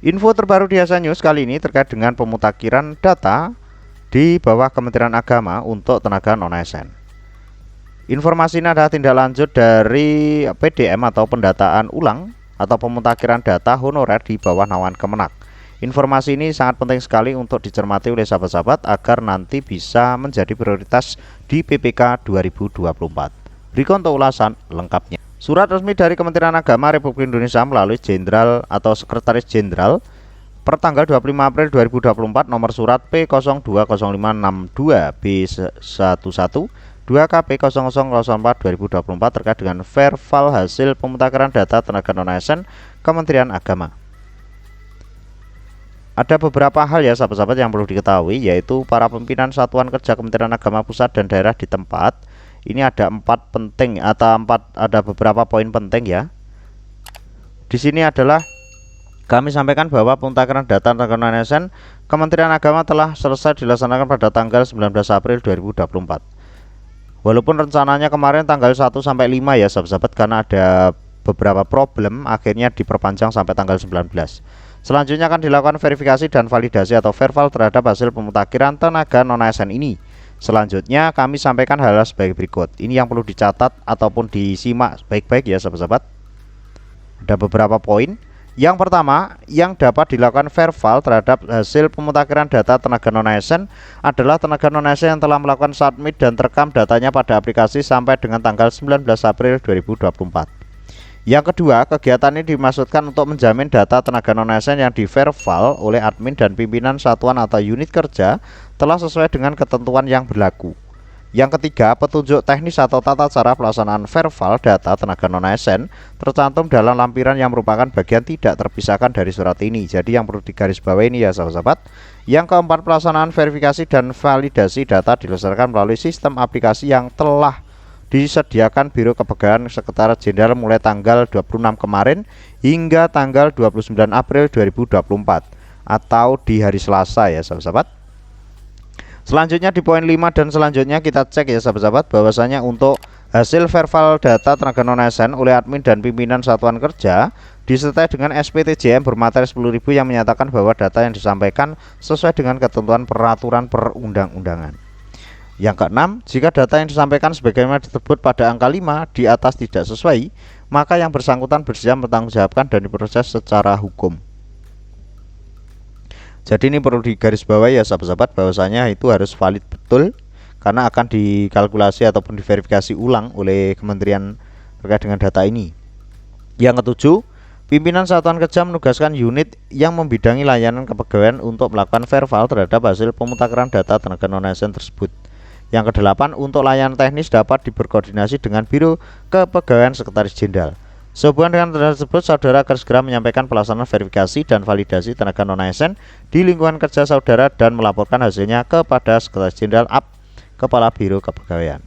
Info terbaru di Hasan News kali ini terkait dengan pemutakhiran data di bawah Kementerian Agama untuk tenaga non-ASN. Informasi ini adalah tindak lanjut dari PDM atau pendataan ulang atau pemutakhiran data honorer di bawah naungan Kemenak. Informasi ini sangat penting sekali untuk dicermati oleh sahabat-sahabat agar nanti bisa menjadi prioritas di PPK 2024. Berikut untuk ulasan lengkapnya. Surat resmi dari Kementerian Agama Republik Indonesia melalui Jenderal atau Sekretaris Jenderal pertanggal 25 April 2024 nomor surat P020562B11 2KP0004 2024 terkait dengan verval hasil pemutakhiran data tenaga non-ASN Kementerian Agama. Ada beberapa hal ya sahabat-sahabat yang perlu diketahui, yaitu para pimpinan Satuan Kerja Kementerian Agama Pusat dan Daerah di tempat. Ini ada ada beberapa poin penting ya. Di sini adalah kami sampaikan bahwa pemutakhiran data tenaga non-ASN Kementerian Agama telah selesai dilaksanakan pada tanggal 19 April 2024. Walaupun rencananya kemarin tanggal 1 sampai 5 ya sahabat-sahabat, karena ada beberapa problem akhirnya diperpanjang sampai tanggal 19. Selanjutnya akan dilakukan verifikasi dan validasi atau verval terhadap hasil pemutakhiran tenaga non-ASN ini. Selanjutnya kami sampaikan hal-hal sebagai berikut. Ini yang perlu dicatat ataupun disimak baik-baik ya sahabat-sahabat. Ada beberapa poin. Yang pertama, yang dapat dilakukan verval terhadap hasil pemutakhiran data tenaga non-ASN adalah tenaga non-ASN yang telah melakukan submit dan terekam datanya pada aplikasi sampai dengan tanggal 19 April 2024. Yang kedua, kegiatan ini dimaksudkan untuk menjamin data tenaga non-ASN yang diverval oleh admin dan pimpinan satuan atau unit kerja telah sesuai dengan ketentuan yang berlaku. Yang ketiga, petunjuk teknis atau tata cara pelaksanaan verval data tenaga non-ASN tercantum dalam lampiran yang merupakan bagian tidak terpisahkan dari surat ini. Jadi yang perlu digarisbawahi ini ya sahabat-sahabat. Yang keempat, pelaksanaan verifikasi dan validasi data dilaksanakan melalui sistem aplikasi yang telah disediakan Biro Kepegawaian Sekretaris Jenderal mulai tanggal 26 kemarin hingga tanggal 29 April 2024 atau di hari Selasa ya sahabat-sahabat. Selanjutnya di poin 5 dan selanjutnya kita cek ya sahabat-sahabat bahwasanya untuk hasil verval data tenaga non-ASN oleh admin dan pimpinan satuan kerja disertai dengan SPTJM bermateri 10.000 yang menyatakan bahwa data yang disampaikan sesuai dengan ketentuan peraturan perundang-undangan. Yang keenam, jika data yang disampaikan sebagaimana disebut pada angka 5 di atas tidak sesuai, maka yang bersangkutan bersedia mempertanggungjawabkan dan diproses secara hukum. Jadi ini perlu digarisbawahi ya sahabat-sahabat bahwasanya itu harus valid betul karena akan dikalkulasi ataupun diverifikasi ulang oleh kementerian terkait dengan data ini. Yang ketujuh, pimpinan satuan kerja menugaskan unit yang membidangi layanan kepegawaian untuk melakukan verval terhadap hasil pemutakhiran data tenaga non-ASN tersebut. Yang kedelapan, untuk layanan teknis dapat berkoordinasi dengan Biro Kepegawaian Sekretaris Jenderal. Sehubungan dengan tersebut, saudara akan segera menyampaikan pelaksanaan verifikasi dan validasi tenaga non-ASN di lingkungan kerja saudara dan melaporkan hasilnya kepada Sekretaris Jenderal Kepala Biro Kepegawaian.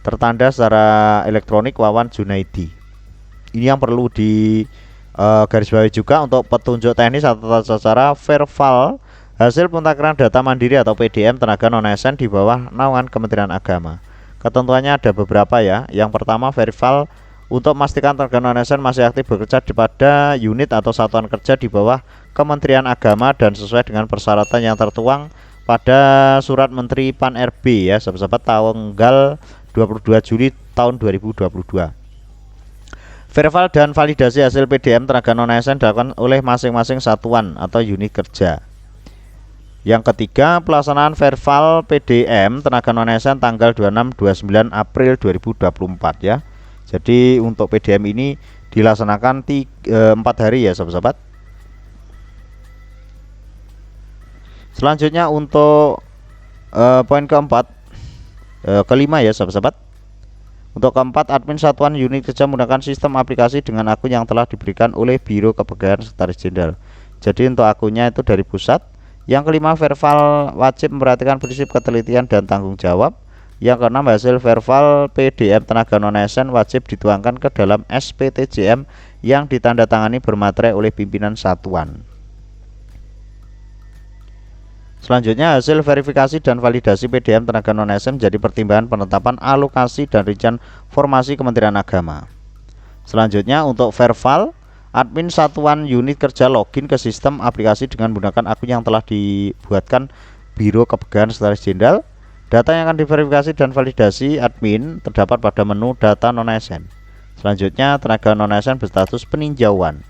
Tertanda secara elektronik Wawan Junaidi. Ini yang perlu di garisbawahi juga untuk petunjuk teknis atau tata cara verval hasil pemutakhiran data mandiri atau PDM tenaga non-ASN di bawah naungan Kementerian Agama. Ketentuannya ada beberapa ya. Yang pertama, verval untuk memastikan tenaga non-ASN masih aktif bekerja pada unit atau satuan kerja di bawah Kementerian Agama dan sesuai dengan persyaratan yang tertuang pada Surat Menteri Pan-RB ya sahabat-sahabat tanggal 22 Juli tahun 2022. Verval dan validasi hasil PDM tenaga non-ASN dilakukan oleh masing-masing satuan atau unit kerja. Yang ketiga, pelaksanaan verval PDM tenaga non-ASN tanggal 26-29 April 2024 ya. Jadi untuk PDM ini dilaksanakan 4 hari ya sahabat-sahabat. Selanjutnya untuk poin keempat, kelima ya sahabat-sahabat. Untuk keempat, admin satuan unit kerja menggunakan sistem aplikasi dengan akun yang telah diberikan oleh Biro Kepegawaian Sekretaris Jenderal. Jadi untuk akunnya itu dari pusat. Yang kelima, verval wajib memperhatikan prinsip ketelitian dan tanggung jawab. Yang keenam, hasil verval PDM tenaga non-ASN wajib dituangkan ke dalam SPTJM yang ditandatangani bermaterai oleh pimpinan satuan. Selanjutnya, hasil verifikasi dan validasi PDM tenaga non-ASN menjadi pertimbangan penetapan alokasi dan rincian formasi Kementerian Agama. Selanjutnya, untuk verval, admin satuan unit kerja login ke sistem aplikasi dengan menggunakan akun yang telah dibuatkan Biro Kepegawaian Sekretaris Jenderal. Data yang akan diverifikasi dan validasi admin terdapat pada menu data non-ASN. Selanjutnya, tenaga non-ASN berstatus peninjauan.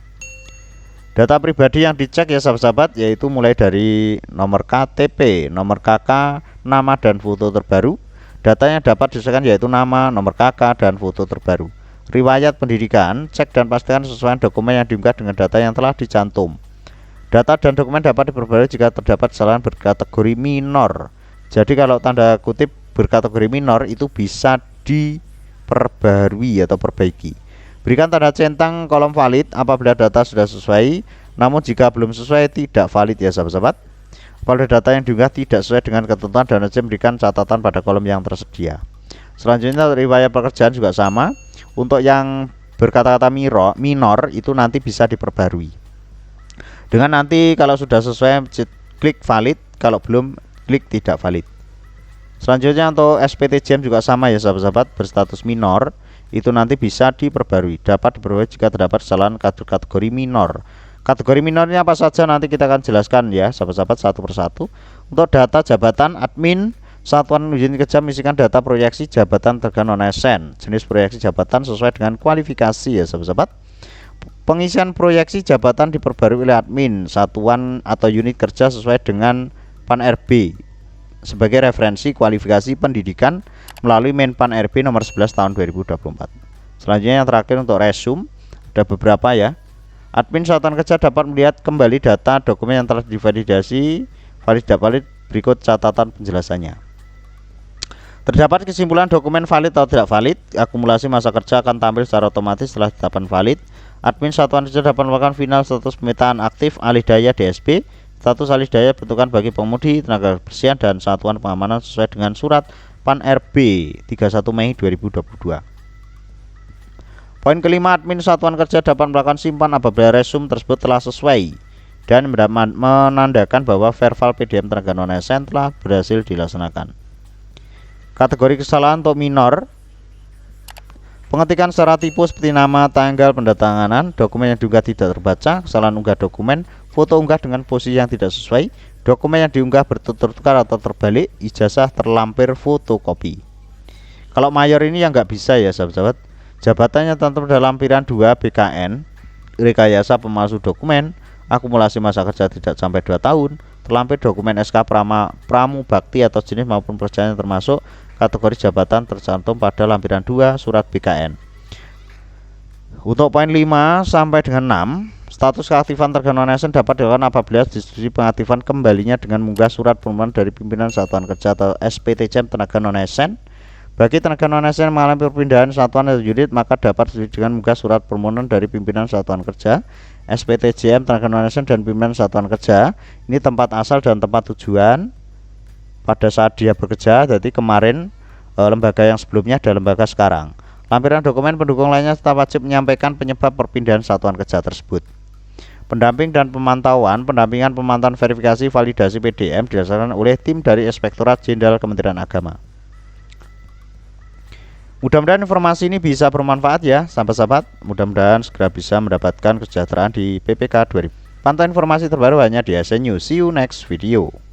Data pribadi yang dicek ya sahabat-sahabat, yaitu mulai dari nomor KTP, nomor KK, nama dan foto terbaru. Data yang dapat disesuaikan yaitu nama, nomor KK, dan foto terbaru. Riwayat pendidikan, cek dan pastikan sesuai dokumen yang diunggah dengan data yang telah dicantum. Data dan dokumen dapat diperbarui jika terdapat kesalahan berkategori minor. Jadi kalau tanda kutip berkategori minor itu bisa diperbarui atau perbaiki. Berikan tanda centang kolom valid apabila data sudah sesuai, namun jika belum sesuai tidak valid ya sahabat-sahabat. Apabila data yang diunggah tidak sesuai dengan ketentuan dan wajib memberikan catatan pada kolom yang tersedia. Selanjutnya riwayat pekerjaan juga sama. Untuk yang berkata-kata minor itu nanti bisa diperbarui. Dengan nanti kalau sudah sesuai klik valid, kalau belum klik tidak valid. Selanjutnya untuk SPTJM juga sama ya sahabat-sahabat, berstatus minor itu nanti bisa diperbarui. Dapat diperbarui jika terdapat kesalahan kategori minor. Kategori minornya apa saja nanti kita akan jelaskan ya sahabat-sahabat satu persatu. Untuk data jabatan admin satuan unit kerja mengisikan data proyeksi jabatan tenaga non-ASN. Jenis proyeksi jabatan sesuai dengan kualifikasi ya sahabat-sahabat. Pengisian proyeksi jabatan diperbarui oleh admin satuan atau unit kerja sesuai dengan PAN RB sebagai referensi kualifikasi pendidikan melalui Menpan RB nomor 11 tahun 2024. Selanjutnya yang terakhir untuk resume, ada beberapa ya. Admin satuan kerja dapat melihat kembali data dokumen yang telah divalidasi, valid tidak valid, berikut catatan penjelasannya. Terdapat kesimpulan dokumen valid atau tidak valid, akumulasi masa kerja akan tampil secara otomatis setelah ditetapkan valid. Admin satuan kerja dapat melakukan final status pemetaan aktif alih daya DSP, status alih daya bentukan bagi pengemudi, tenaga kebersihan, dan satuan pengamanan sesuai dengan surat PAN RB 31 Mei 2022. Poin kelima, admin satuan kerja dapat melakukan simpan apabila resume tersebut telah sesuai dan menandakan bahwa verbal PDM tenaga non-ASN telah berhasil dilaksanakan. Kategori kesalahan untuk minor, pengetikan secara tipu seperti nama, tanggal pendatanganan, dokumen yang diunggah tidak terbaca, kesalahan unggah dokumen, foto unggah dengan posisi yang tidak sesuai, dokumen yang diunggah bertukar atau terbalik, ijazah terlampir fotokopi. Kalau mayor ini yang nggak bisa ya sahabat-sahabat, jabatannya tertentu dalam lampiran 2 BKN, rekayasa pemalsu dokumen, akumulasi masa kerja tidak sampai 2 tahun, terlampir dokumen SK Pramu Bakti atau jenis maupun pekerjaan termasuk kategori jabatan tercantum pada lampiran 2 surat BKN. Untuk poin 5 sampai dengan 6, status keaktifan tenaga non-ASN dapat dilakukan apabila disetujui pengaktifan kembalinya dengan mengunggah surat permohonan dari pimpinan satuan kerja atau SPTJM tenaga non-ASN. Bagi tenaga non-ASN yang mengalami perpindahan satuan atau unit, maka dapat disetujui dengan mengunggah surat permohonan dari pimpinan satuan kerja, SPTJM tenaga non-ASN, dan pimpinan satuan kerja. Ini tempat asal dan tempat tujuan pada saat dia bekerja. Jadi kemarin lembaga yang sebelumnya dan lembaga sekarang. Lampiran dokumen pendukung lainnya tetap wajib menyampaikan penyebab perpindahan satuan kerja tersebut. Pendamping dan pemantauan, pendampingan pemantauan verifikasi validasi PDM dilaksanakan oleh tim dari Inspektorat Jenderal Kementerian Agama. Mudah-mudahan informasi ini bisa bermanfaat ya sahabat-sahabat. Mudah-mudahan segera bisa mendapatkan kesejahteraan di PPK 2000. Pantau informasi terbaru hanya di ASN News. See you next video.